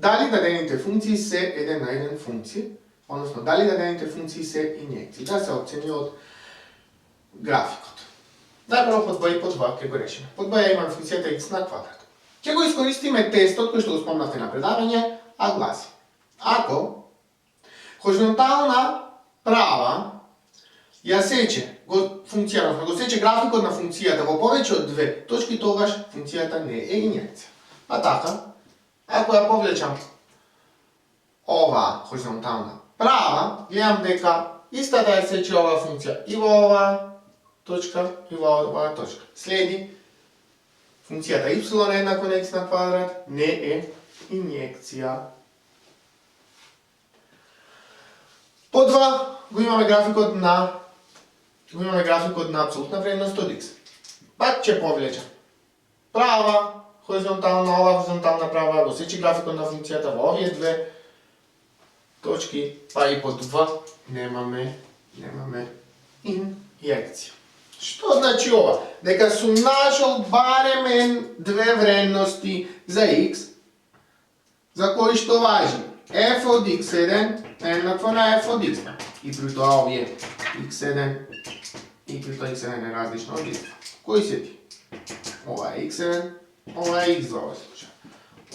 дали дадените функции се 1 на 1 функции, односно дали дадените функции се инјекции, да се оцени од графикот. Најпрво под 2 и под 2 ќе го решиме. Под 2 ја имам функцијата x на квадрат. Ќе го искористиме тестот кој што го спомнавте на предавање, а гласи: ако хоризонтална права ја сече функцијата, го сече графикот на функцијата во повеќе од две точки, тогаш функцијата не е инјекција. А така, ако ја повлечам ова хоризонтална права, гледам дека истата ја сече оваа функција и во оваа точка и во оваа точка. Следи, функцијата y еднакво на x на квадрат не е инјекција. По 2 го имаме графикот на апсолутна вредност од x. Пак ќе повлечам права хоризонтална, ова хоризонтална права, го сечи графикот на функцијата во овие две точки, па и по 2 немаме инјекција. Што значи ова? Дека сум нашол барем две вредности за x, за кои што важи f од x1 еднакво на f од x2. И при тоа овие x1 и при тоа x1 е различно од x2. Кои се ти? Ова е x1, ова е x2 овој случај.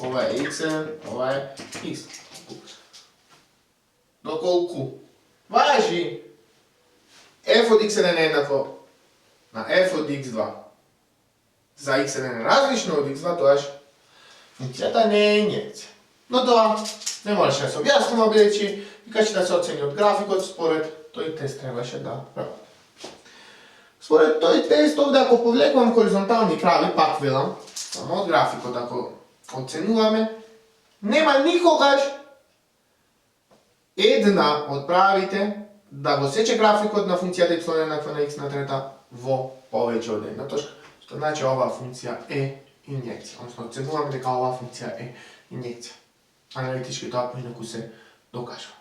Ова е x1, ова е x2. Доколку важи f од x1 е еднакво на f од x2 за x1 е различно од x2, тоаш функцијата не е инјекција. Но тоа не можеше да се објаснува, бидејќи викаше да се оцени од графикот, според тој тест требаше да работи. Според тој тест, овде ако повлекувам хоризонтални прави, пак велам, само од графикот ако оценуваме, нема никогаш една од правите да го сече графикот на функцијата y еднаква на x на трета во повеќе од една точка, што значи оваа функција е инјекција. Односно, оценуваме дека оваа функција е инјекција. Аналитички тоа поинаку се докажува.